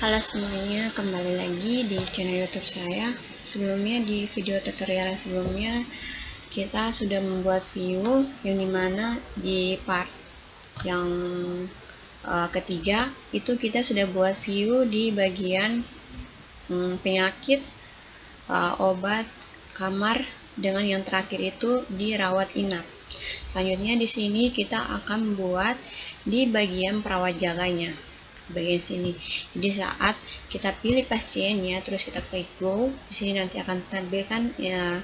Halo semuanya, kembali lagi di channel YouTube saya. Sebelumnya di video tutorial sebelumnya kita sudah membuat view yang dimana di part yang ketiga itu kita sudah buat view di bagian penyakit, obat, kamar, dengan yang terakhir itu di rawat inap. Selanjutnya di sini kita akan buat di bagian perawat jaganya, bagian sini. Jadi saat kita pilih pasiennya terus kita klik go, di sini nanti akan tampilkan ya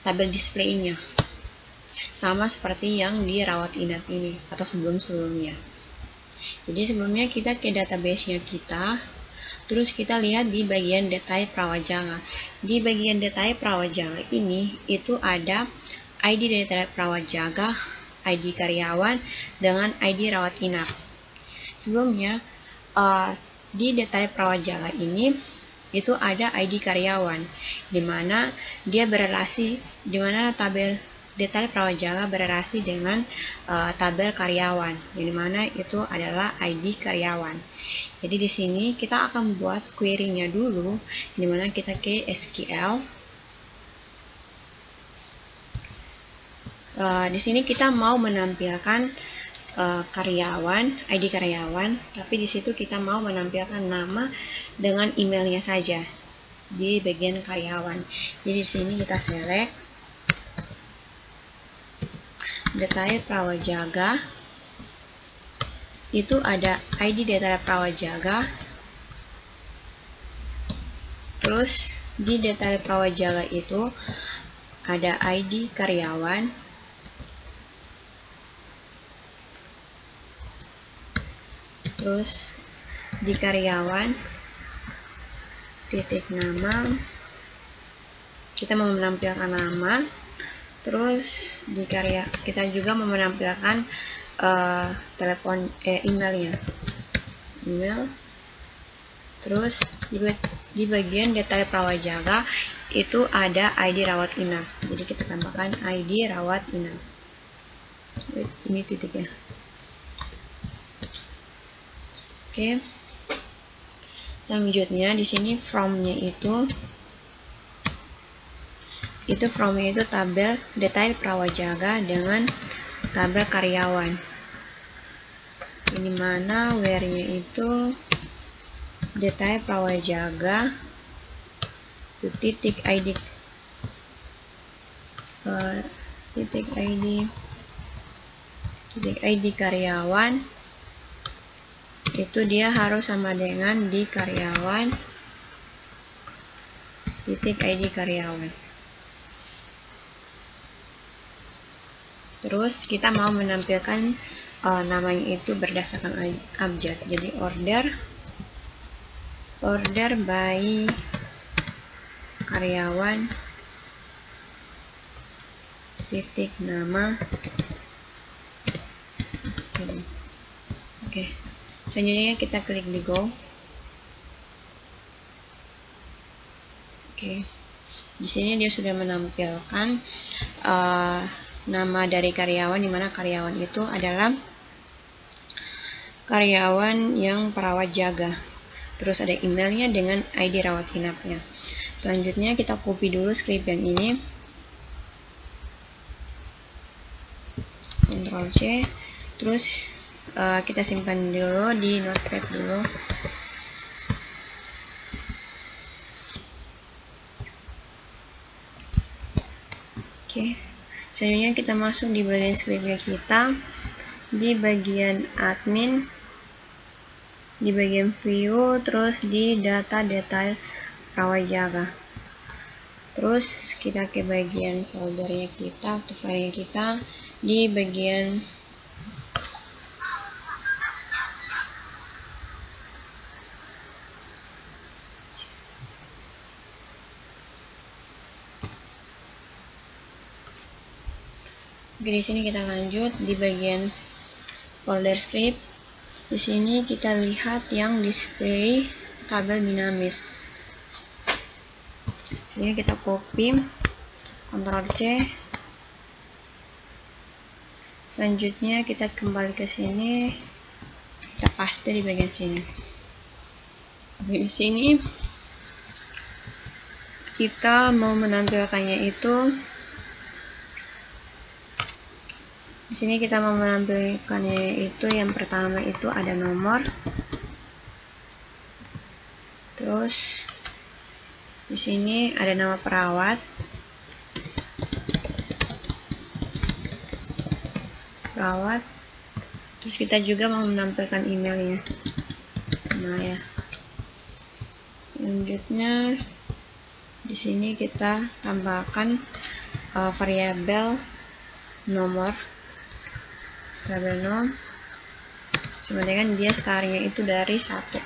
tabel displaynya, sama seperti yang di rawat inap ini atau sebelumnya. Jadi sebelumnya kita ke database-nya kita, terus kita lihat di bagian detail perawat jaga. Di bagian detail perawat jaga ini itu ada ID detail perawat jaga, ID karyawan, dengan ID rawat inap. Sebelumnya di detail perawat jaga ini itu ada ID karyawan, dimana dia berrelasi, dimana tabel detail perawat jaga berrelasi dengan tabel karyawan, yang dimana itu adalah ID karyawan. Jadi di sini kita akan buat query-nya dulu, dimana kita ke SQL. Di sini kita mau menampilkan karyawan, ID karyawan, tapi di situ kita mau menampilkan nama dengan emailnya saja di bagian karyawan. Jadi di sini kita select detail perawat jaga, itu ada ID detail perawat jaga, terus di detail perawat jaga itu ada ID karyawan, terus di karyawan titik nama, kita mau menampilkan nama, terus di karya kita juga mau menampilkan telepon emailnya, email. Terus di bagian detail perawat jaga itu ada ID rawat inap, jadi kita tambahkan ID rawat inap. Ini titiknya. Oke. Selanjutnya di sini from-nya from-nya itu tabel detail perawat jaga dengan tabel karyawan. Ini mana where-nya itu detail perawat jaga titik ID titik ID karyawan, itu dia harus sama dengan di karyawan titik ID karyawan. Terus kita mau menampilkan namanya itu berdasarkan abjad, jadi order by karyawan titik nama. Oke. Selanjutnya kita klik di go. Oke. Di sini dia sudah menampilkan nama dari karyawan, dimana karyawan itu adalah karyawan yang perawat jaga. Terus ada emailnya dengan ID rawat inapnya. Selanjutnya kita copy dulu script yang ini, Ctrl C, terus kita simpan dulu di notepad dulu. Oke. Selanjutnya kita masuk di bagian scriptnya kita, di bagian admin, di bagian view, terus di data detail perawat jaga. Terus kita ke bagian foldernya kita atau filenya kita, di bagian di sini kita lanjut di bagian folder script. Di sini kita lihat yang display tabel dinamis. Sini kita copy, Ctrl C. Selanjutnya kita kembali ke sini, kita paste di bagian sini. Di sini kita mau menampilkannya itu, di sini kita mau menampilkannya itu yang pertama itu ada nomor, terus di sini ada nama perawat, terus kita juga mau menampilkan emailnya. Nah ya, selanjutnya di sini kita tambahkan variabel nomor, sebenarnya kan dia startnya itu dari 1.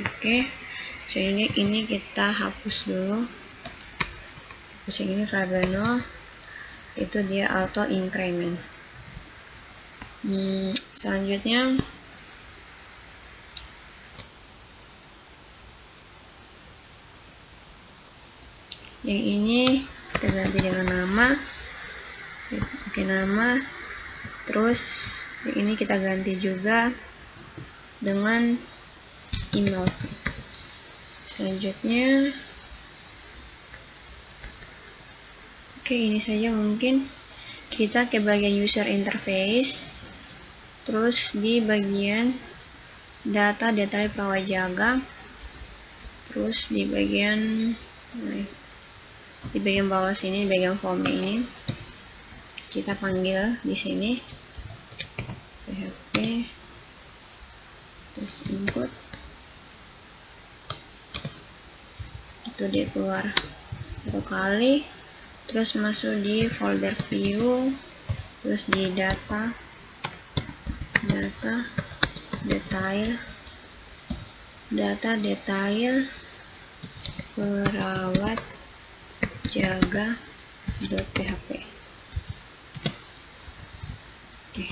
Oke, jadi ini kita hapus dulu, hapus yang ini variabel no, itu dia auto increment. Selanjutnya yang ini kita ganti dengan nama, oke, nama. Terus yang ini kita ganti juga dengan email. Selanjutnya, oke, ini saja mungkin. Kita ke bagian user interface, terus di bagian data detail perawat jaga, terus di bagian bawah sini, di bagian formnya ini kita panggil di sini PHP, terus input, itu dia keluar 1 kali, terus masuk di folder view, terus di data detail perawat jaga.php. Oke,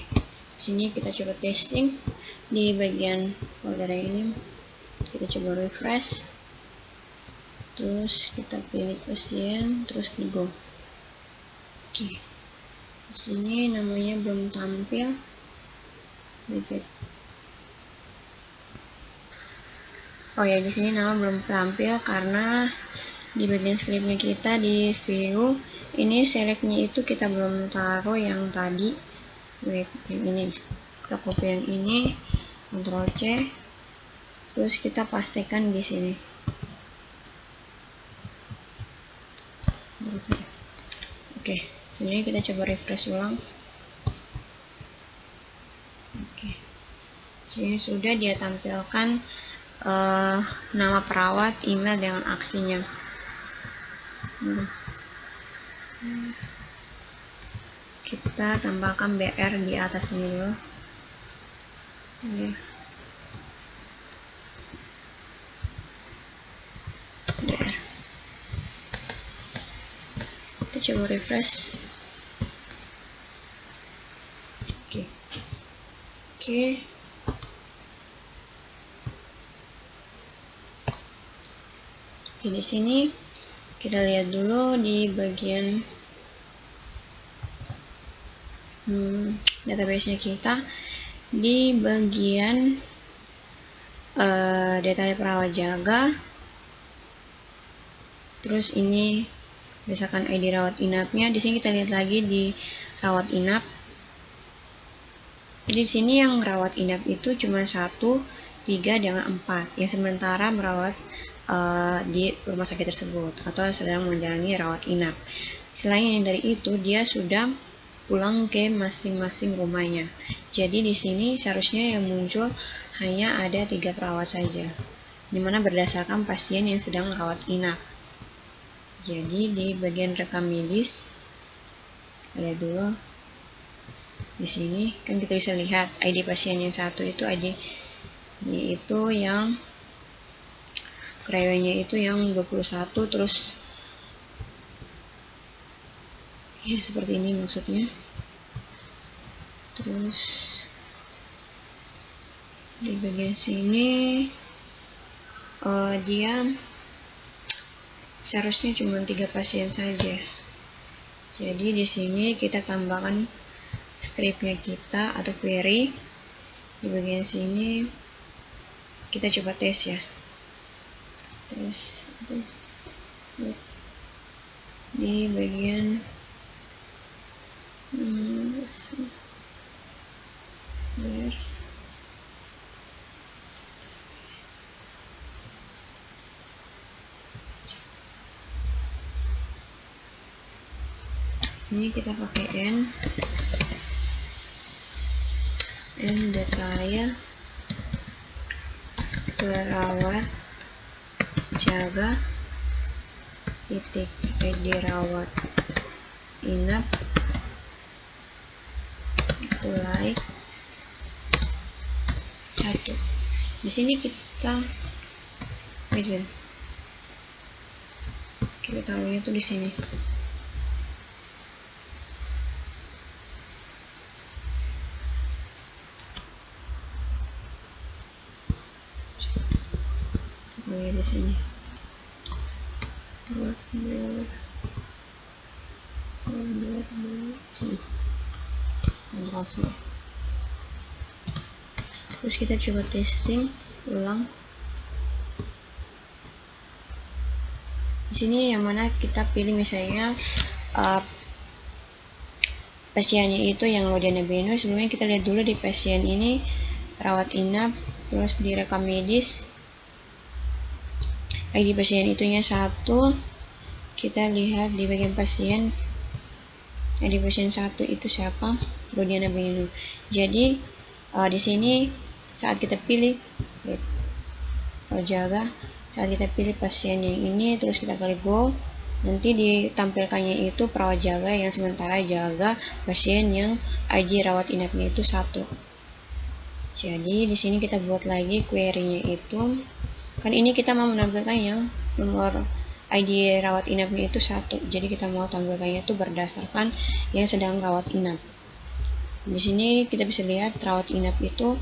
sini kita coba testing di bagian folder ini, kita coba refresh, terus kita pilih pasien, terus klik go. Oke, di sini namanya belum tampil. Oh ya, di sini nama belum tampil karena di bagian scriptnya kita di view ini selectnya itu kita belum taruh yang tadi. Wait, yang ini kita copy yang ini, Ctrl C, terus kita pastikan di sini. Oke, sini kita coba refresh ulang. Oke, sini sudah dia tampilkan nama perawat, email dengan aksinya. Kita tambahkan BR di atas ini dulu. Kita coba refresh. Oke. Oke, di sini kita lihat dulu di bagian database-nya kita, di bagian data perawat jaga, terus ini berdasarkan ID rawat inapnya. Di sini kita lihat lagi di rawat inap. Jadi di sini yang rawat inap itu cuma 1, 3, dengan 4, yang sementara merawat di rumah sakit tersebut atau sedang menjalani rawat inap. Selain dari itu, dia sudah pulang ke masing-masing rumahnya. Jadi di sini seharusnya yang muncul hanya ada 3 perawat saja, dimana berdasarkan pasien yang sedang rawat inap. Jadi di bagian rekam medis, lihat dulu di sini kan kita bisa lihat ID pasien yang 1 itu ID itu yang karyawannya itu yang 21, terus ya seperti ini maksudnya. Terus di bagian sini dia seharusnya cuma 3 pasien saja. Jadi di sini kita tambahkan scriptnya kita atau query di bagian sini. Kita coba tes ya. tes itu di bagian ini kita pakai n detail perawat jaga titik dirawat inap itu like 1. Di sini kita kita taruhnya tuh di sini. Di sini. Sini. Terus kita coba testing ulang. Di sini yang mana kita pilih misalnya pasiennya itu yang Lodiana Beno. Sebelumnya kita lihat dulu di pasien ini rawat inap, terus di rekam medis ID pasien itunya 1. Kita lihat di bagian pasien ID pasien 1 itu siapa? Lodiana Beno. Jadi di sini saat kita pilih jaga, saat kita pilih pasien yang ini, terus kita klik go, nanti ditampilkannya itu perawat jaga yang sementara jaga pasien yang ID rawat inapnya itu 1. Jadi di sini kita buat lagi query-nya itu, kan ini kita mau menampilkan yang nomor ID rawat inapnya itu 1. Jadi kita mau tampilkannya itu berdasarkan yang sedang rawat inap. Di sini kita bisa lihat rawat inap itu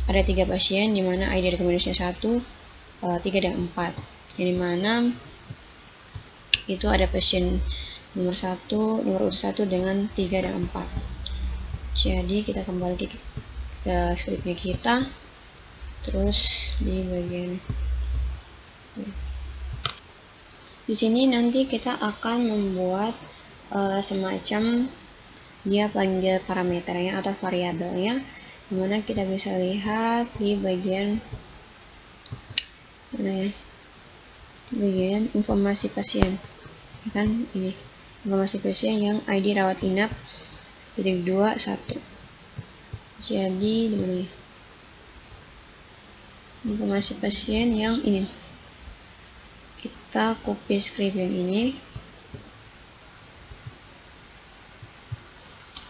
ada 3 pasien, di mana ID rekomendasinya 1, 3 dan 4. Yang dimana itu ada pasien nomor 1, nomor urut 1 dengan 3 dan 4. Jadi kita kembali ke scriptnya kita, terus di bagian di sini nanti kita akan membuat semacam dia panggil parameternya atau variabelnya, dimana kita bisa lihat di bagian mana ya, bagian informasi pasien, kan ini informasi pasien yang ID rawat inap titik 2 1. Jadi dimana ya? Informasi pasien yang ini, kita copy script yang ini,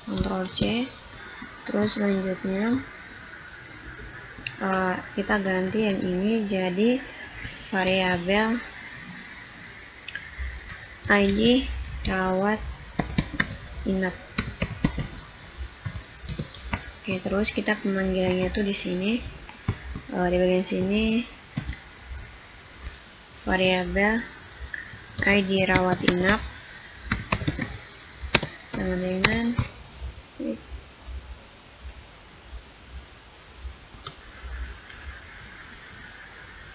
Ctrl C, terus selanjutnya kita ganti yang ini jadi variabel ID rawat inap. Oke, terus kita pemanggilannya tuh di sini, di bagian sini variabel ID rawat inap sama dengan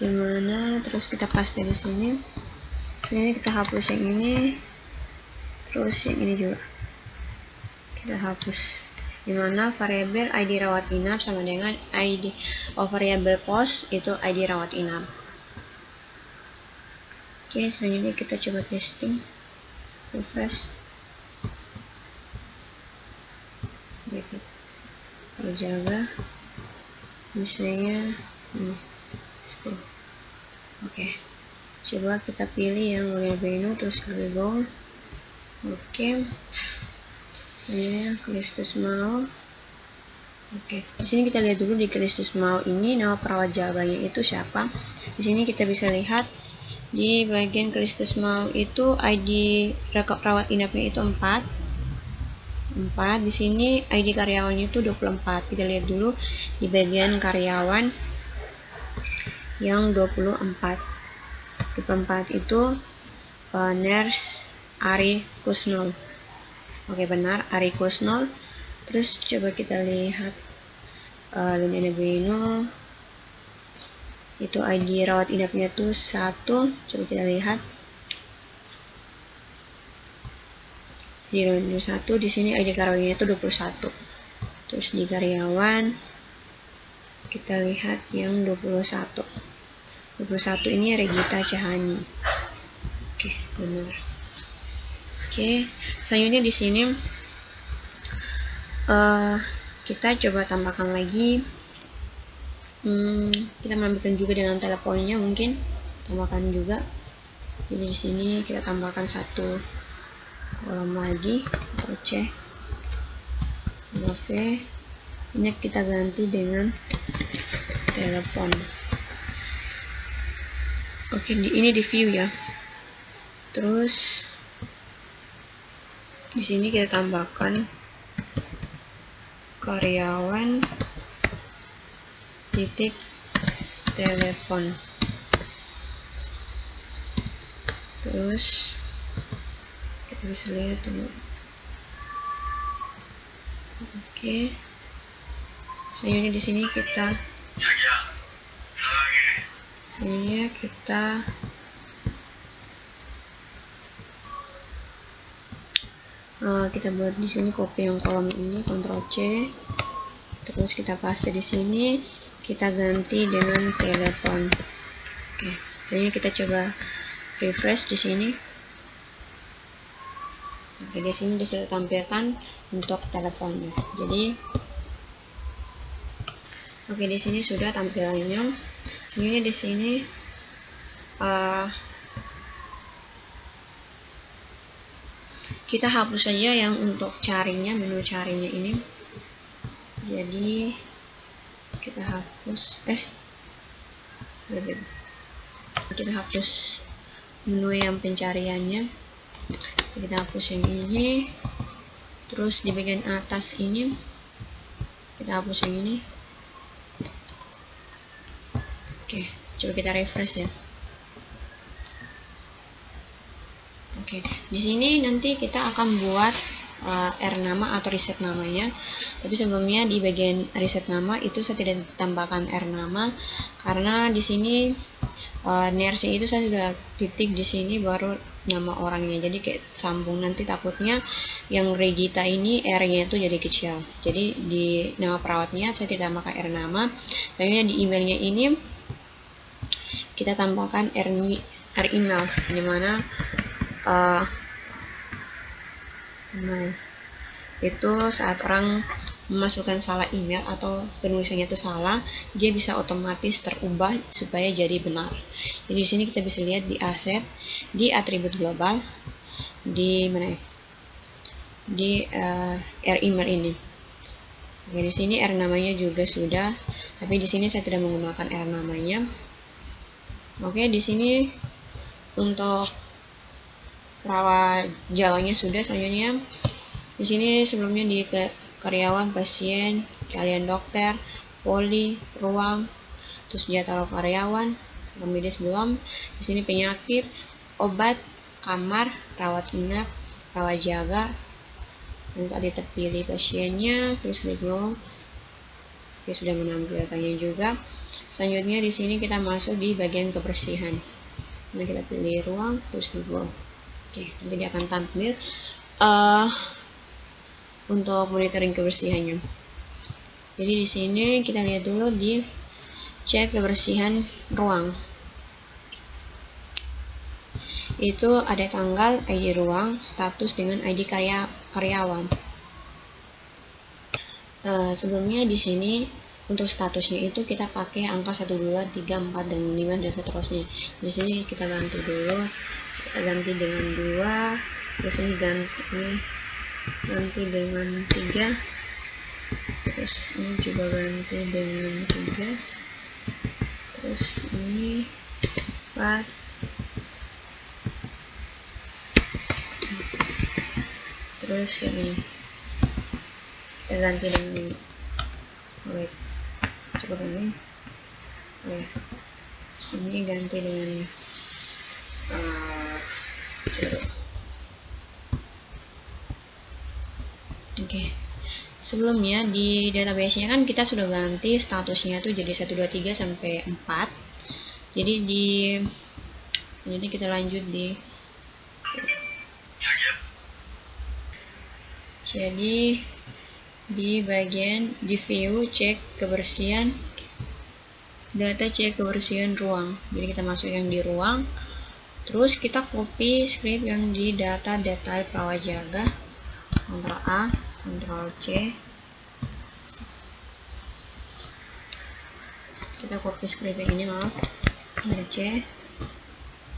dimana, terus kita paste di sini. Selanjutnya kita hapus yang ini, terus yang ini juga kita hapus, dimana variabel ID rawat inap sama dengan ID variabel post itu ID rawat inap. Oke, selanjutnya kita coba testing, refresh. Kalau jaga misalnya ini 10. Oke, coba kita pilih yang Lodiana Beno, terus klik go. Oke, saya Kristus mau. Oke, di sini kita lihat dulu di Kristus mau ini nama perawat jaganya itu siapa. Di sini kita bisa lihat di bagian Kristus mau itu ID rawat inapnya itu 4. Di sini ID karyawannya itu 24. Kita lihat dulu di bagian karyawan yang 24 itu nurse Ari Kusnol. Oke, benar, Ari Kusnol. Terus coba kita lihat Lodiana Beno Itu ID rawat inapnya tuh 1. Coba kita lihat. Di rawat inap 1, di sini ID karyawannya itu 21. Terus di karyawan kita lihat yang 21. 21 ini Regita Cahani. Oke, benar. Oke, selanjutnya di sini kita coba tambahkan lagi. Kita menambahkan juga dengan teleponnya, mungkin tambahkan juga. Jadi di sini kita tambahkan 1 kolom lagi, Ctrl C, V. Ini kita ganti dengan telepon. Oke, ini di view ya. Terus di sini kita tambahkan karyawan titik telepon. Terus kita bisa lihat dulu. Oke. Selanjutnya di sini kita buat di sini copy yang kolom ini, Ctrl C. Terus kita paste di sini, kita ganti dengan telepon. Oke, selanjutnya kita coba refresh di sini. Oke, di sini sudah tampilkan untuk teleponnya. Jadi, oke, di sini sudah tampilannya. Selanjutnya di sini kita hapus saja yang untuk carinya, menu carinya ini. Jadi kita hapus menu yang pencariannya. Kita hapus yang ini. Terus di bagian atas ini kita hapus yang ini. Oke, coba kita refresh ya. Oke, di sini nanti kita akan buat R nama atau reset namanya. Tapi sebelumnya di bagian reset nama itu saya tidak tambahkan R nama karena di sini nursing itu saya sudah titik di sini baru nama orangnya. Jadi kayak sambung, nanti takutnya yang Regita ini R-nya itu jadi kecil. Jadi di nama perawatnya saya tidak tambahkan R nama. Selanjutnya di emailnya ini kita tambahkan R email, dimana itu saat orang memasukkan salah email atau penulisannya itu salah, dia bisa otomatis terubah supaya jadi benar. Jadi di sini kita bisa lihat di aset, di atribut global, di mana ya? Di R email ini. Oke, di sini R namanya juga sudah, tapi di sini saya tidak menggunakan R namanya. Oke, di sini untuk perawat jalannya sudah. Selanjutnya di sini sebelumnya di karyawan, pasien, kalian dokter, poli, ruang, terus jadwal karyawan, medis belum. Di sini penyakit, obat, kamar, rawat inap, rawat jaga. Dan saat kita pilih pasiennya, terus klik belum. Dia sudah menampilkannya juga. Selanjutnya di sini kita masuk di bagian kebersihan. Nah, kita pilih ruang, terus klik belum. Oke, nanti dia akan tampil untuk monitoring kebersihannya. Jadi di sini kita lihat dulu di cek kebersihan ruang. Itu ada tanggal, ID ruang, status dengan ID karyawan. Sebelumnya di sini untuk statusnya itu kita pakai angka 1, 2, 3, 4, dan 5 dan seterusnya. Di sini kita ganti dulu. Saya ganti dengan 2, terus ini ganti dengan 3, terus ini juga ganti dengan 3, terus ini 4, terus ini kita ganti dengan cukup ini. Sini ganti dengan Oke, sebelumnya di database-nya kan kita sudah ganti statusnya tuh jadi 1, 2, 3 sampai 4. Jadi kita lanjut di bagian di view cek kebersihan data, cek kebersihan ruang. Jadi kita masuk yang di ruang, terus kita copy script yang di data detail prawajaga, Ctrl A, Ctrl C. Kita copy script yang ini, Ctrl C.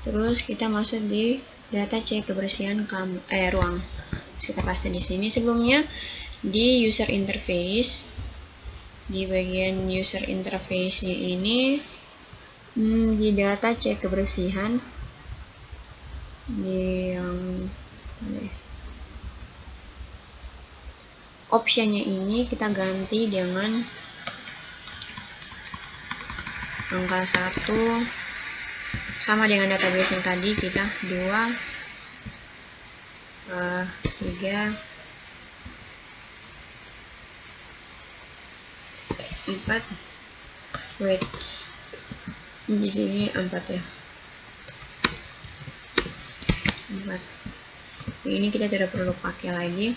Terus kita masuk di data cek kebersihan ruang. Terus kita paste di sini. Sebelumnya di user interface, di bagian user interface-nya ini, di data cek kebersihan, di yang optionnya ini kita ganti dengan angka 1, sama dengan database yang tadi, kita 2, 3, 4, di sini 4 ya, 4. Ini kita tidak perlu pakai lagi.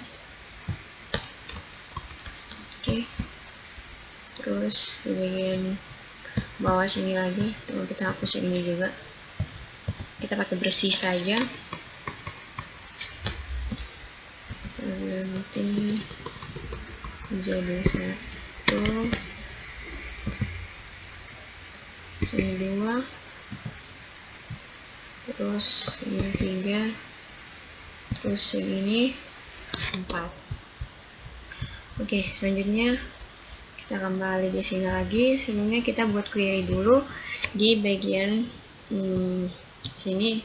Oke. Terus di bagian bawah sini lagi, kita hapus yang ini juga. Kita pakai bersih saja. Kita ganti jadi 1, sini 2, terus ini 3, terus yang ini 4. Oke, selanjutnya kita kembali di sini lagi. Sebelumnya kita buat query dulu di bagian sini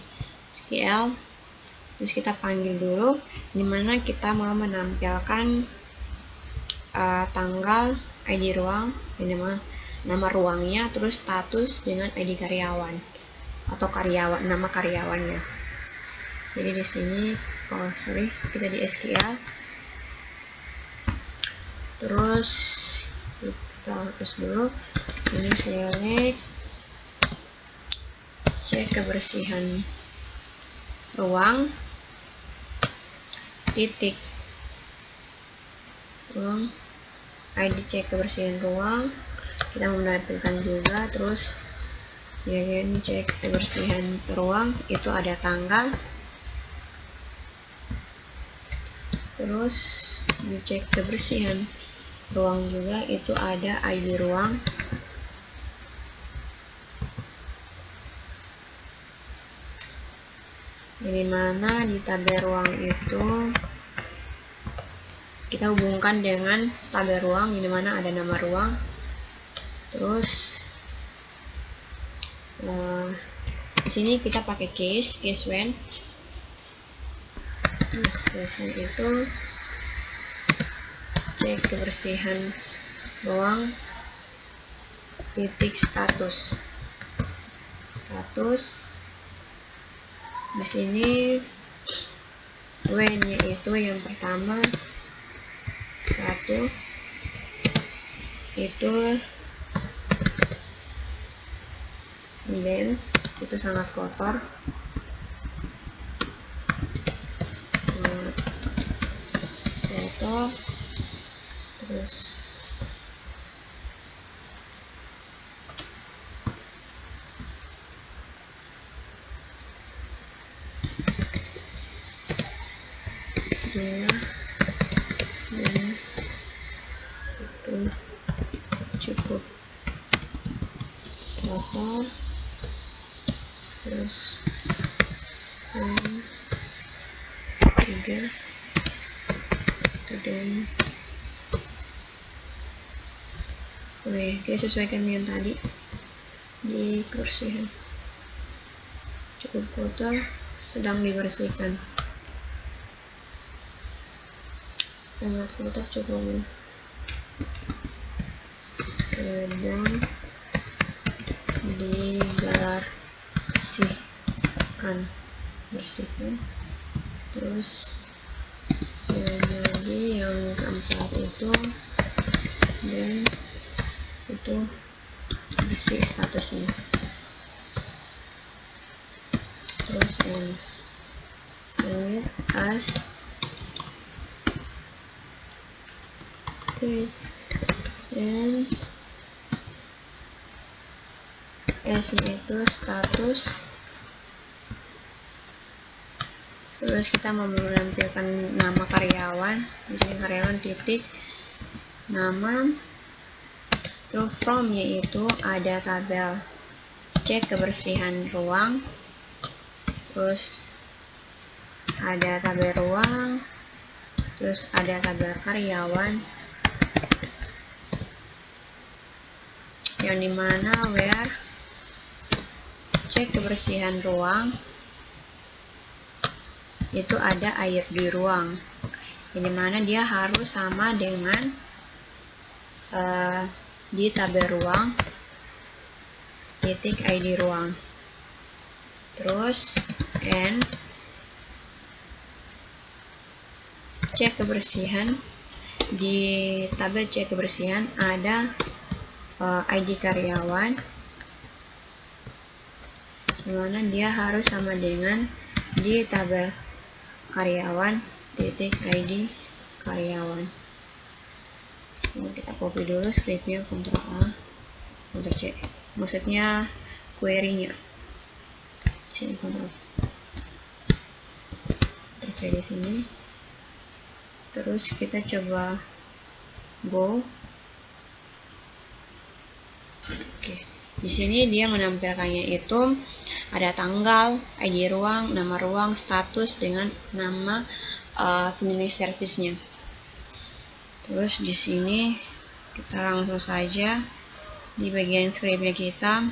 SQL. Terus kita panggil dulu, dimana kita mau menampilkan tanggal, ID ruang, nama ruangnya, terus status dengan ID karyawan atau nama karyawannya. Jadi di sini, kita di SQL. Terus kita hapus dulu. Ini select cek kebersihan ruang, titik ruang, ID cek kebersihan ruang. Kita menampilkan juga. Terus bagian cek kebersihan ruang itu ada tanggal. Terus dicek kebersihan ruang juga itu ada ID ruang. Di mana di tabel ruang itu kita hubungkan dengan tabel ruang, di mana ada nama ruang. Terus di sini kita pakai case when. Terus case itu cek kebersihan ruang, titik status. Di sini when-nya itu yang pertama 1 itu itu sangat kotor, terus itu cukup kotor. Terus 3 dan kita sesuaikan dengan tadi di kebersihan. Cukup kotor, sedang dibersihkan. Sangat kotor, cukup sedang bersihkan. Terus jadi yang keempat itu itu, dan itu isi statusnya, terus submit as paid, and S-nya itu status. Terus kita mau menampilkan nama karyawan, di sini karyawan titik nama. Terus from-nya itu ada tabel cek kebersihan ruang, terus ada tabel ruang, terus ada tabel karyawan, yang dimana where cek kebersihan ruang itu ada air di ruang, yang dimana dia harus sama dengan di tabel ruang titik ID ruang. Terus and cek kebersihan, di tabel cek kebersihan ada ID karyawan, dimana dia harus sama dengan di tabel karyawan titik ID karyawan. Nah, kita copy dulu scriptnya, Ctrl A, Ctrl C, maksudnya query-nya. Sini Ctrl V di sini. Terus kita coba go. Oke, di sini dia menampilkannya itu ada tanggal, ID ruang, nama ruang, status dengan nama cleaning service-nya. Terus di sini kita langsung saja di bagian scriptnya kita.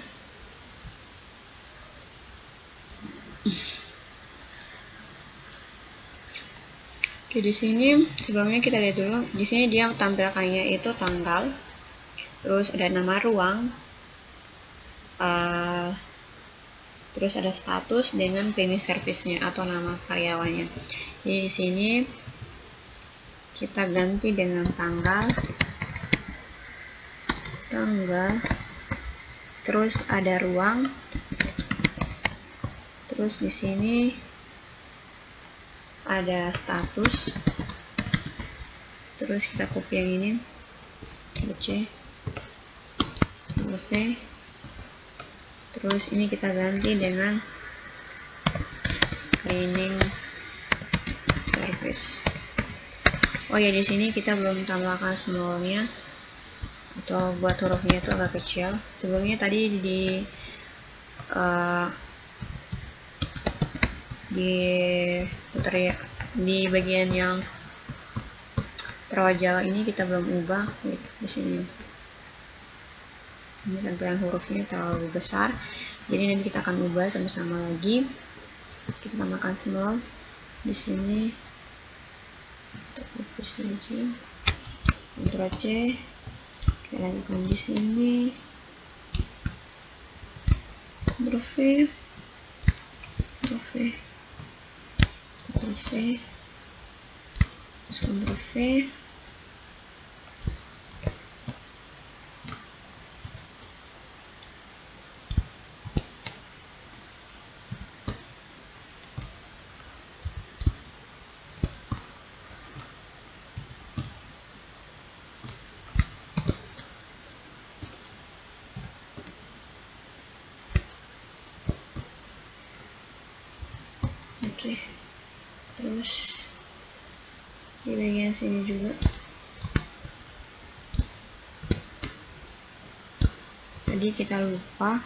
Oke, di sini sebelumnya kita lihat dulu. Di sini dia tampilkannya itu tanggal, terus ada nama ruang, terus ada status dengan cleaning service-nya atau nama karyawannya. Jadi di sini kita ganti dengan tanggal, terus ada ruang, terus di sini ada status, terus kita copy yang ini, C, V. Terus ini kita ganti dengan cleaning service. Oh ya, di sini kita belum tambahkan small-nya atau buat hurufnya itu agak kecil. Sebelumnya tadi tutorial di bagian yang perawat Jawa ini kita belum ubah. Di sini ini tampilan hurufnya terlalu besar, jadi nanti kita akan ubah sama-sama lagi. Kita tambahkan small di sini, kita copy saja, Ctrl C, kita lanjutkan di sini, Ctrl V, Ctrl V, Ctrl V, Ctrl V. Oke, terus di bagian sini juga tadi kita lupa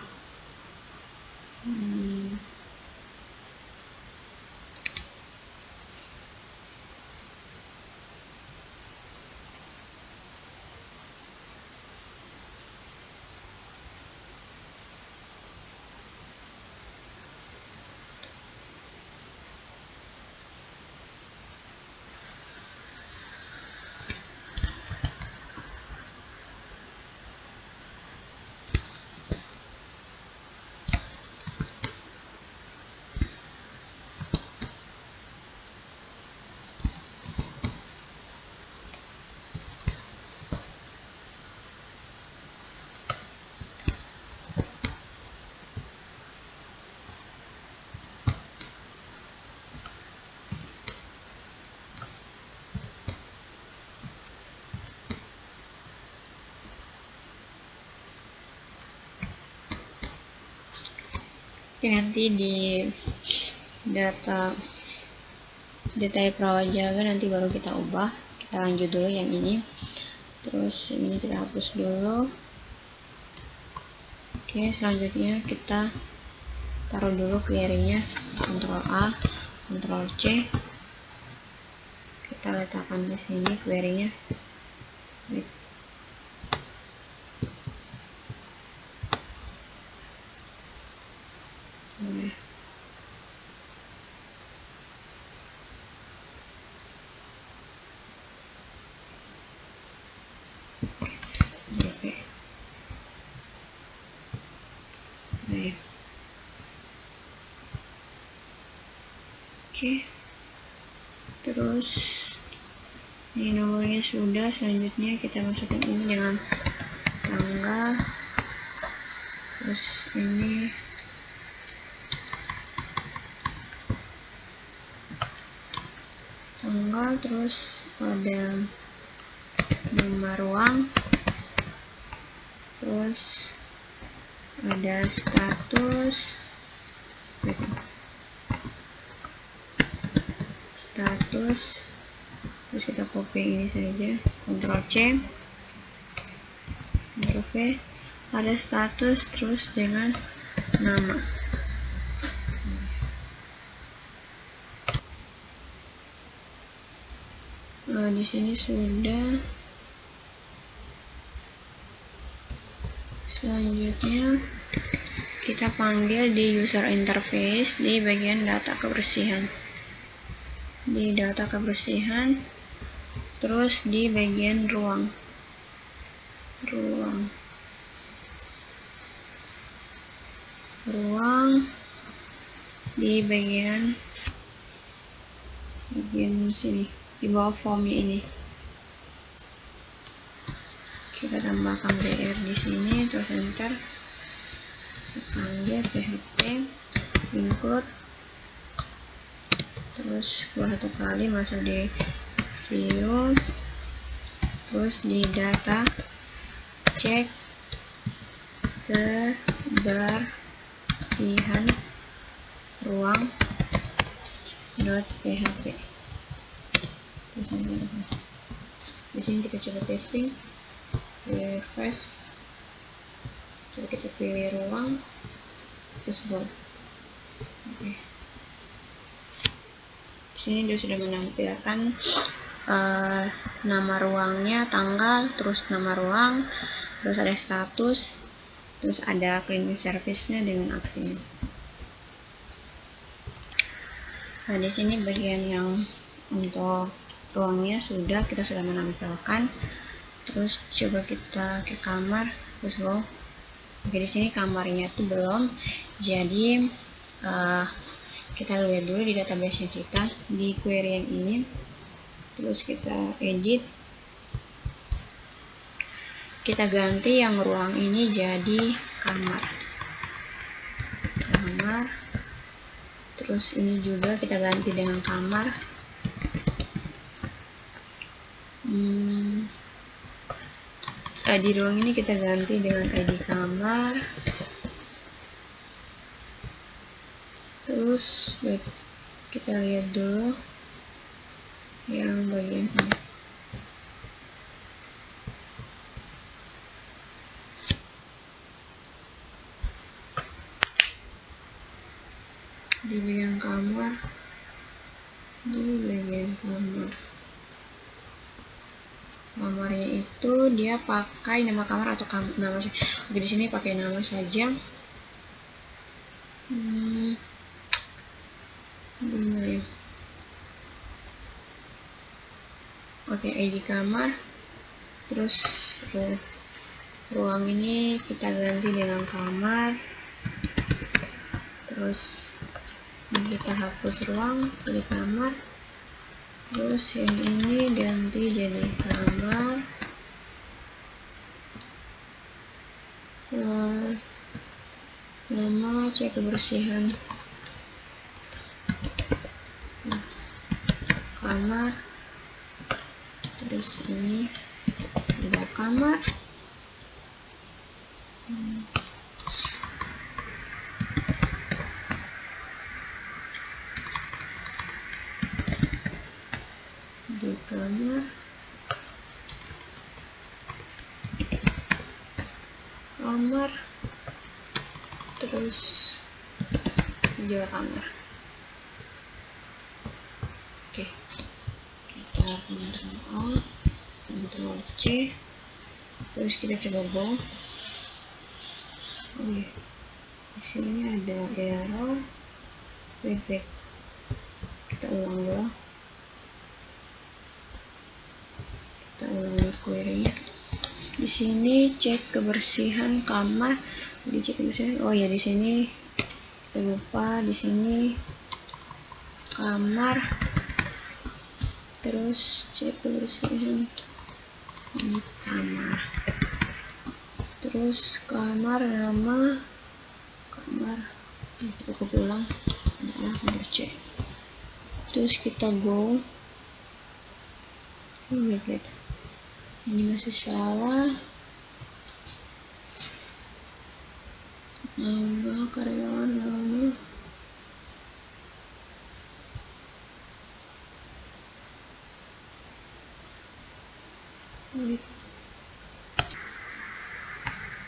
Oke, nanti di data detail prawajaga nanti baru kita ubah. Kita lanjut dulu yang ini. Terus ini kita hapus dulu. Oke, selanjutnya kita taruh dulu query-nya, Ctrl A, Ctrl C. Kita letakkan di sini query-nya. Oke, terus ini nomornya sudah. Selanjutnya kita masukkan ini dengan tanggal, terus ini tanggal, terus ada nama ruang, terus ada status, terus kita copy ini saja, Ctrl C, Ctrl V, ada status, terus dengan nama. Nah, di sini sudah. Selanjutnya kita panggil di user interface di bagian data kebersihan. Di data kebersihan, terus di bagian ruang di bagian sini di bawah formnya ini. Kita tambahkan BR di sini, terus enter. Kita panggil PHP include, terus keluar satu kali, masuk di view, terus di data cek kebersihan ruang .php. Terus di sini kita coba testing, refresh, coba kita pilih ruang, terus go. Oke. Di sini dia sudah menampilkan nama ruangnya, tanggal, terus nama ruang, terus ada status, terus ada cleaning service-nya dengan aksinya. Nah, di sini bagian yang untuk ruangnya kita sudah menampilkan. Terus coba kita ke kamar, terus go. Oke, di sini kamarnya itu belum. Jadi kita lihat dulu di database-nya kita di query yang ini. Terus kita edit. Kita ganti yang ruang ini jadi kamar. Terus ini juga kita ganti dengan kamar. Di ruang ini kita ganti dengan ID kamar. Terus kita lihat dulu yang bagian ini. Di bagian kamar, kamarnya itu dia pakai nama kamar atau nama. Oke, di sini pakai nama saja. Oke, ID kamar. Terus ruang ini kita ganti dengan kamar. Terus kita hapus ruang, pilih kamar. Terus yang ini ganti jadi kamar. Nama cek kebersihan kamar. Terus ini ada kamar. terus juga kamar. Oke, kita Ctrl A, Ctrl C, terus kita coba go. Oh iya, di sini ada error. Wait, kita ulang dulu. Kita ulangi query-nya. Di sini cek kebersihan kamar. Dicek kebersihan. Oh ya, di sini kita lupa. Di sini kamar. Terus cek kebersihan di kamar. Terus kamar, nama kamar. Kita ulang. Ctrl C. Terus kita go. Wait. Ini masih salah. Nama karyawan, nama. Wait.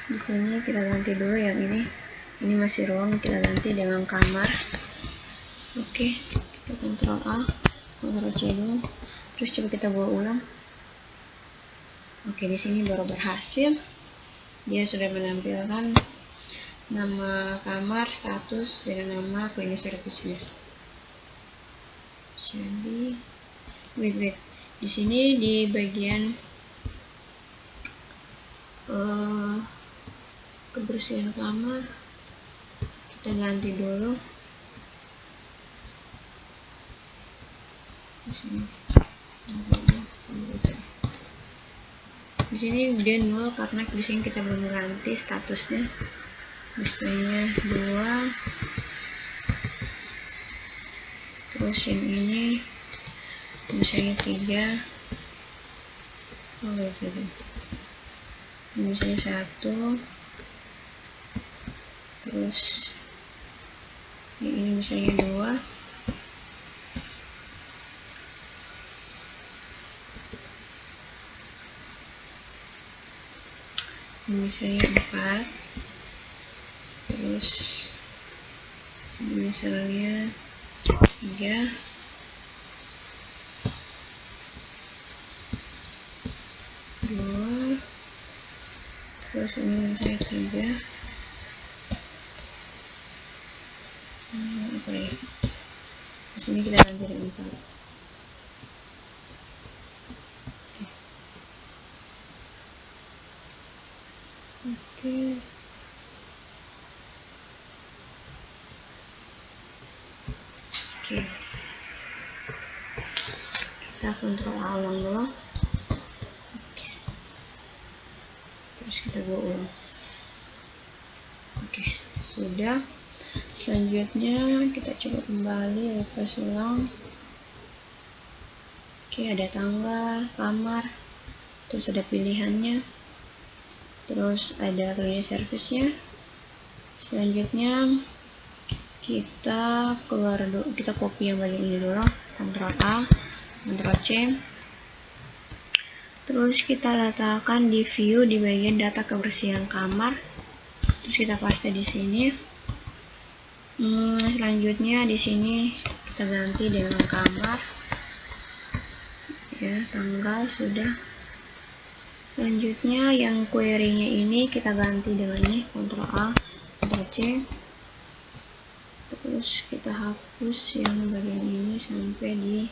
Di sini kita ganti dulu yang ini. Ini masih wrong, kita ganti dengan kamar. Oke, kita Ctrl A, Ctrl C dulu. Terus coba kita bawa ulang. Oke, di sini baru berhasil. Dia sudah menampilkan nama kamar, status, dan nama cleaning service-nya. Jadi, wait. Di sini di bagian kebersihan kamar kita ganti dulu. Di sini udah 0 karena di sini kita belum ganti statusnya. Misalnya 2. Terus yang ini misalnya 3. Oh, gitu. Misalnya 1. Terus ini misalnya 2. Misalnya 4, terus misalnya 3, terus ini misalnya 3, apa ya? Di sini kita ganti dengan 4. Oke. Kita Ctrl A ulang dulu. Oke. Terus kita go ulang. Oke, sudah. Selanjutnya kita coba kembali refresh ulang. Oke, ada tanggal, kamar, terus ada pilihannya, terus ada cleaning service-nya. Selanjutnya kita keluar dulu, kita copy yang bagian ini dulu, Ctrl A, Ctrl C. Terus kita letakkan di view di bagian data kebersihan kamar. Terus kita paste di sini. Selanjutnya di sini kita ganti dengan kamar. Ya, tanggal sudah. Selanjutnya yang query-nya ini kita ganti dengan ini, Ctrl A, Ctrl C. Terus kita hapus yang bagian ini sampai di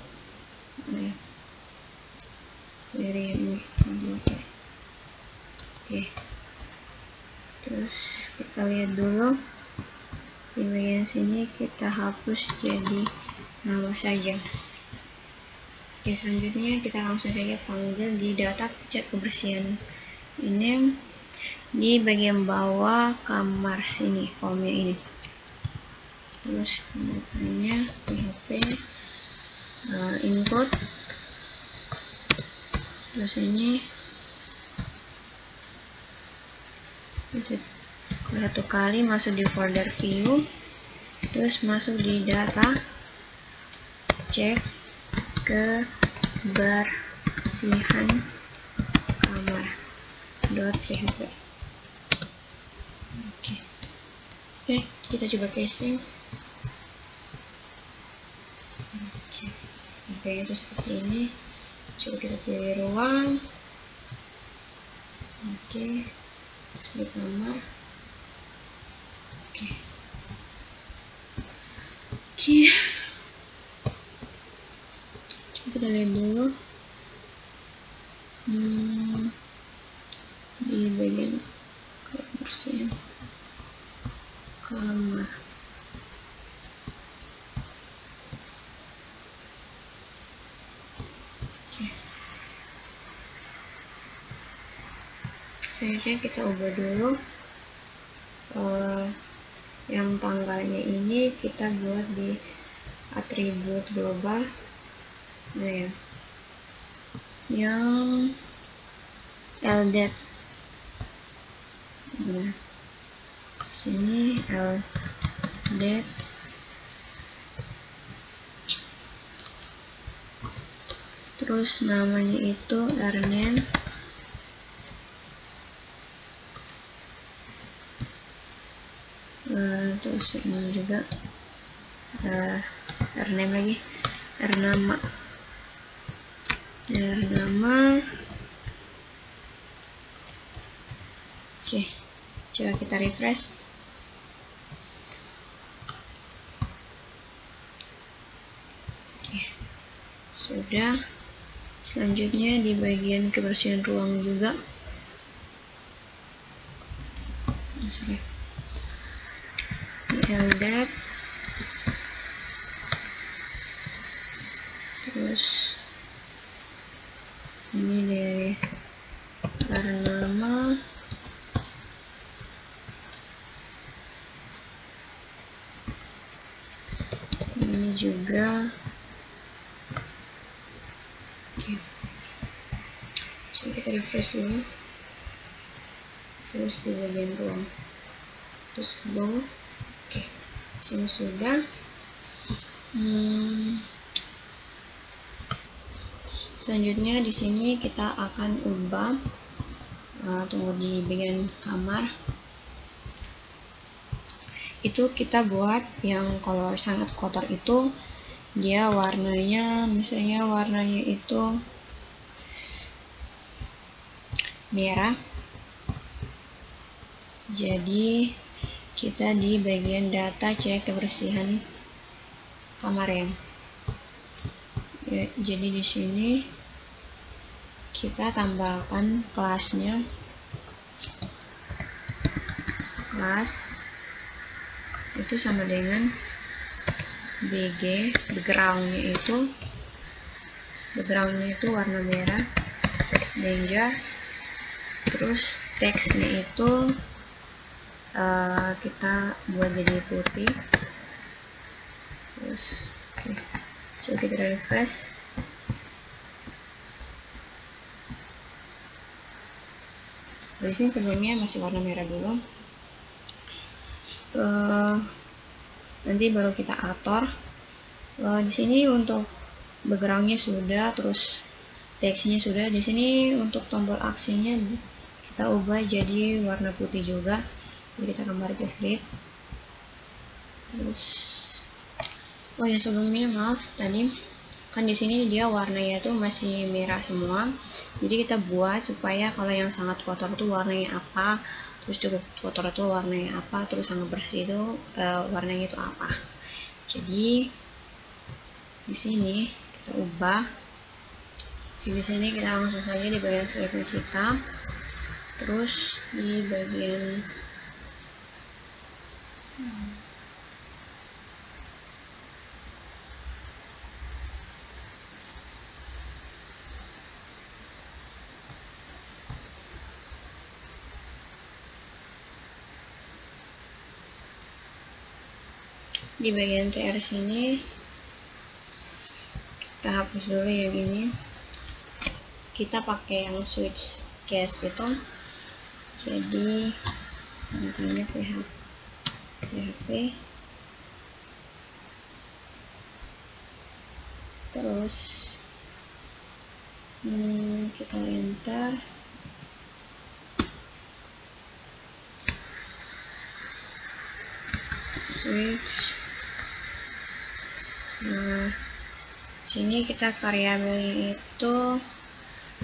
query yang ini. Oke. Terus kita lihat dulu di bagian sini, kita hapus jadi nama saja. Oke, selanjutnya kita langsung saja panggil di data cek kebersihan ini di bagian bawah kamar sini, formnya ini. Terus datanya PHP input, terus ini satu kali masuk di folder view, terus masuk di data cek kebersihan kamar .php. Oke. Oke, kita coba casting. Oke, kayaknya itu seperti ini. Coba kita pilih ruang. Oke, split kamar. Oke. Coba kita lihat dulu di bagian kebersihan kamar. Oke. Selanjutnya kita ubah dulu yang tanggalnya ini kita buat di atribut global. Nah ya, yang LDAT. Nah, sini LDAT. Terus namanya itu rname. Terus ini juga rname lagi, rnama. Oke, coba kita refresh. Oke, sudah. Selanjutnya di bagian kebersihan ruang juga. LDAT. Terus ini dari nama. Ini juga. Oke. Coba kita refresh dulu. Terus di bagian ruang. Terus ke bawah. Oke. Sini sudah. Selanjutnya di sini kita akan ubah, tunggu di bagian kamar. Itu kita buat yang kalau sangat kotor itu dia warnanya, misalnya warnanya itu merah. Jadi kita di bagian data cek kebersihan kamar ya. Jadi di sini kita tambahkan kelasnya, kelas itu sama dengan BG, backgroundnya itu warna merah, danger. Terus teksnya itu kita buat jadi putih. Terus coba kita refresh. Di sini sebelumnya masih warna merah dulu. Nanti baru kita atur. Di sini untuk backgroundnya sudah, terus teksnya sudah. Di sini untuk tombol aksinya kita ubah jadi warna putih juga. Jadi kita kembali ke script. Terus, oh ya sebelumnya maaf tadi kan di sini dia warnanya tuh masih merah semua. Jadi kita buat supaya kalau yang sangat kotor tuh warnanya apa, terus cukup kotor itu warnanya apa, terus sangat bersih itu warnanya itu apa. Jadi di sini kita ubah. Di sini kita langsung saja di bagian script kita. Terus di bagian TR sini kita hapus dulu yang ini. Kita pakai yang switch case itu. Jadi intinya PHP. Terus kita enter. switch. Nah, sini kita variabelnya itu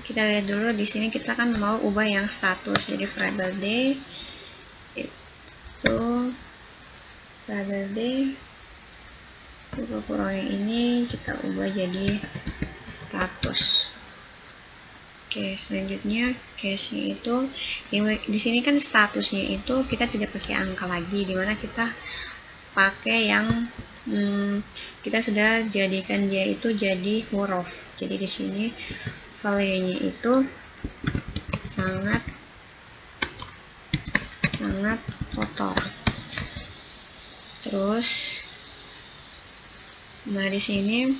kita lihat dulu. Di sini kita kan mau ubah yang status, jadi variabel d itu variabel d itu kurang yang ini kita ubah jadi status. Oke, selanjutnya case-nya itu di sini kan statusnya itu kita tidak pakai angka lagi, dimana kita pakai yang kita sudah jadikan dia itu jadi huruf. Jadi di sini value-nya itu sangat kotor. Terus nah di sini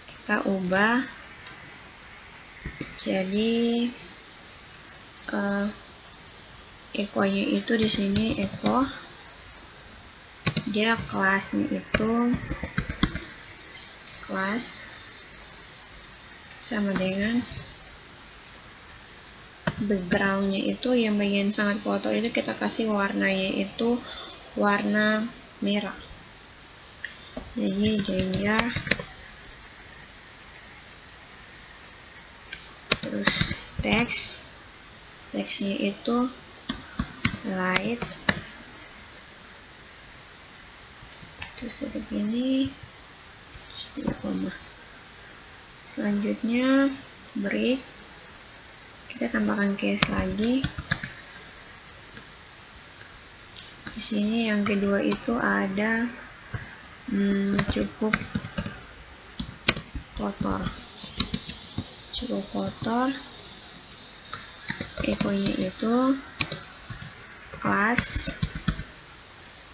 kita ubah jadi echo-nya itu di sini echo dia kelasnya itu kelas sama dengan background-nya itu yang bagian sangat kotor itu kita kasih warnanya itu warna merah. Jadi ginger, terus teksnya itu light, terus tutup ini, terus 3 koma. Selanjutnya break, kita tambahkan case lagi. Di sini yang kedua itu ada cukup kotor, echo-nya itu kelas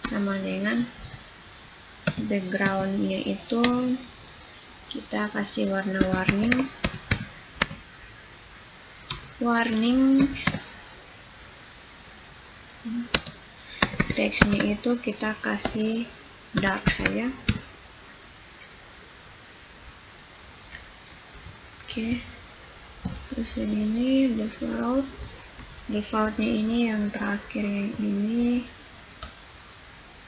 sama dengan background-nya itu kita kasih warna warning, teksnya itu kita kasih dark saja. Oke, terus ini defaultnya ini yang terakhir, yang ini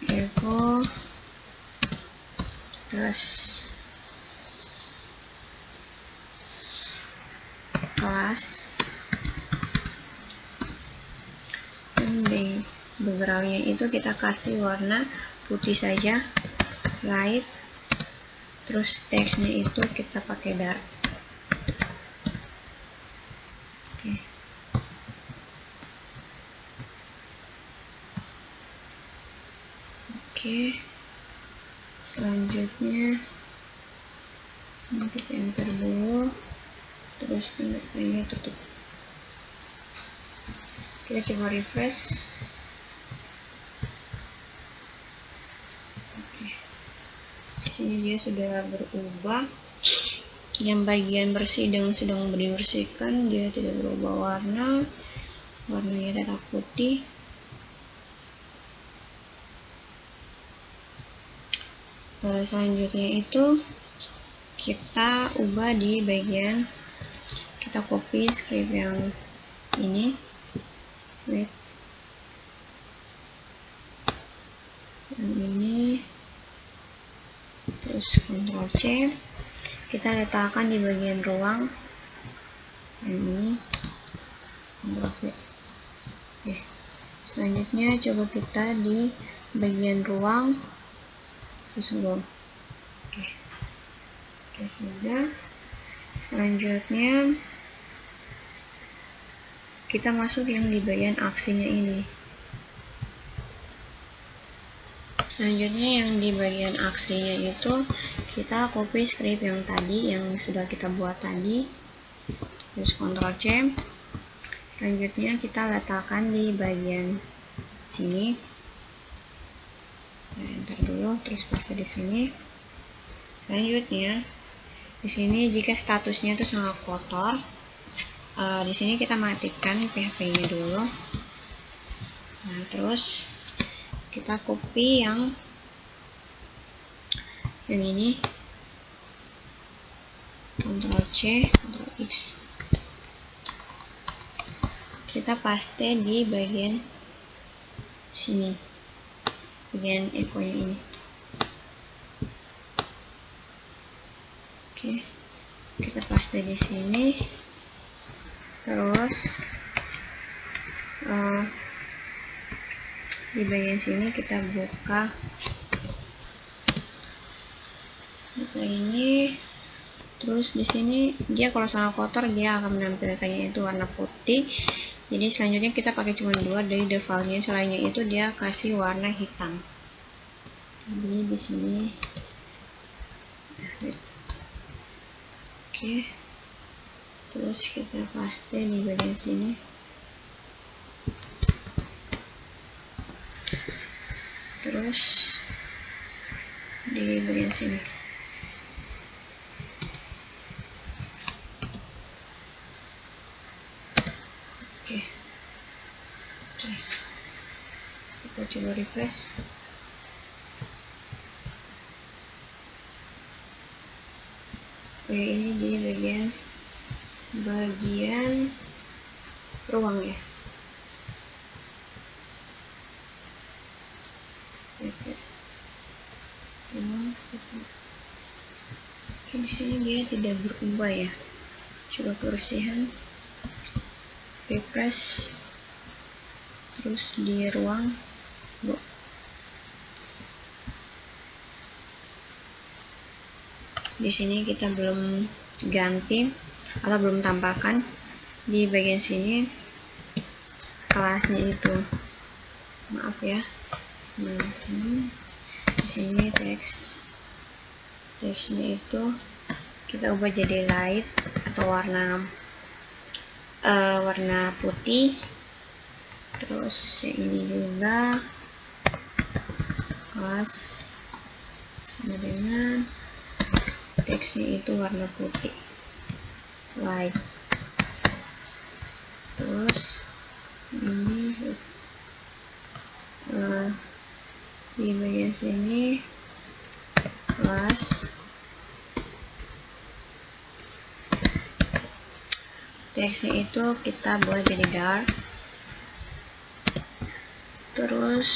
echo terus kelas, dan backgroundnya itu kita kasih warna putih saja, light, terus teksnya itu kita pakai dark. Oke, selanjutnya sini kita enter dulu, terus tanda tutup. Kita coba refresh. Oke, di sini dia sudah berubah. Yang bagian bersih yang sedang dibersihkan dia tidak berubah warnanya tetap putih. Selanjutnya itu kita ubah di bagian, kita copy script yang ini, yang ini, terus Ctrl C, kita letakkan di bagian ruang yang ini, Ctrl V. Oke, selanjutnya coba kita di bagian ruang susun. Oke, sudah. Selanjutnya kita masuk yang di bagian aksinya ini. Selanjutnya yang di bagian aksinya itu kita copy script yang tadi, yang sudah kita buat tadi, terus Ctrl C. Selanjutnya kita letakkan di bagian sini. Enter dulu, terus paste di sini. Selanjutnya di sini jika statusnya itu sangat kotor, di sini kita matikan PHP-nya dulu. Nah, terus kita copy yang ini, Ctrl C, Ctrl X, kita paste di bagian sini. bagian echonya ini. Oke, kita paste di sini. Terus di bagian sini kita buka ini. Terus di sini dia kalau sangat kotor dia akan menampilkannya itu warna putih. Jadi selanjutnya kita pakai cuma 2 dari defaultnya, selainnya itu dia kasih warna hitam. Jadi di sini oke, terus kita paste di bagian sini. Terus di bagian sini. Oke. Kita coba refresh. Oke, ini di bagian ruang ya. Oke, di sini dia tidak berubah ya. Coba kebersihan, refresh, terus di ruang. Di sini kita belum ganti atau belum tambahkan di bagian sini kelasnya itu, maaf ya teman-teman. Di sini teksnya itu kita ubah jadi light atau warna putih. Terus yang ini juga kelas sama dengan teksnya itu warna putih light. Terus ini di bagian sini kelas teksnya itu kita buat jadi dark. Terus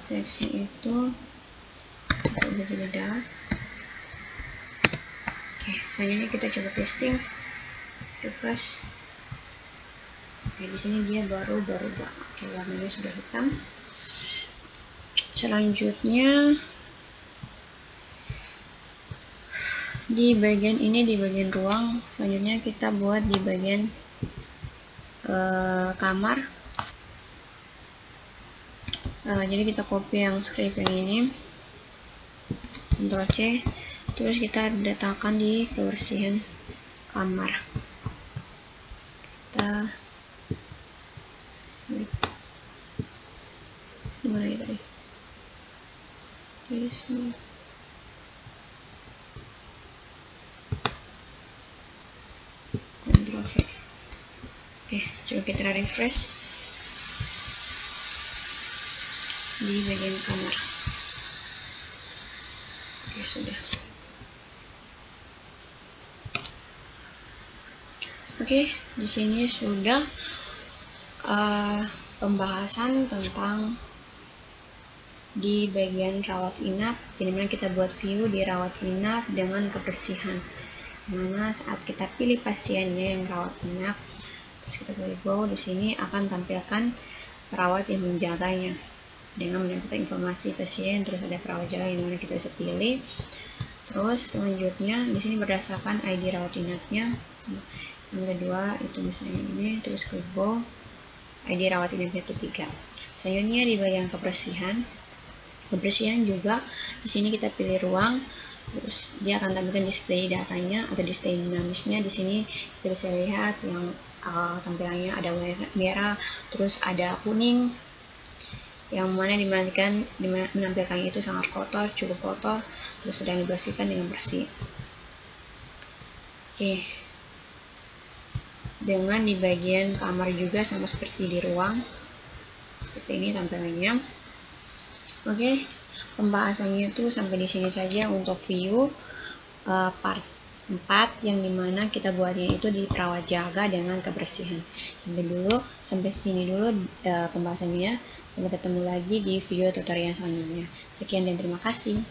teksnya itu kita buat jadi dark. Oke, selanjutnya kita coba testing, refresh. Oke, di sini dia baru berubah. Oke, warnanya sudah hitam. Selanjutnya di bagian ini, di bagian ruang, selanjutnya kita buat di bagian kamar. Jadi kita copy yang script yang ini, Ctrl C, terus kita letakkan di kebersihan kamar. Kita gimana ya tadi? Ctrl V. Oke, coba kita refresh di bagian kamar. Oke, sudah. Oke, di sini sudah pembahasan tentang di bagian rawat inap, dimana kita buat view di rawat inap dengan kebersihan. Dimana saat kita pilih pasiennya yang rawat inap, terus kita pilih go, di sini akan tampilkan perawat yang menjaganya dengan menyampaikan informasi pasien, terus ada perawat jaga yang mana kita bisa pilih. Terus selanjutnya di sini berdasarkan ID rawat inapnya. Yang kedua itu misalnya ini, terus ke go, ID rawat inapnya itu 3. Selanjutnya di bagian kebersihan juga di sini kita pilih ruang, terus dia akan tampilkan display datanya atau display dinamisnya. Di sini kita bisa lihat yang tampilannya ada merah, terus ada kuning, yang mana menampilkannya itu sangat kotor, cukup kotor, terus sedang dibersihkan dengan bersih. Oke, dengan di bagian kamar juga sama seperti di ruang, seperti ini tampilannya. Oke, pembahasannya itu sampai di sini saja untuk view part 4 yang dimana kita buatnya itu di perawat jaga dengan kebersihan. Sampai sini dulu pembahasannya. Sampai ketemu lagi di video tutorial selanjutnya. Sekian dan terima kasih.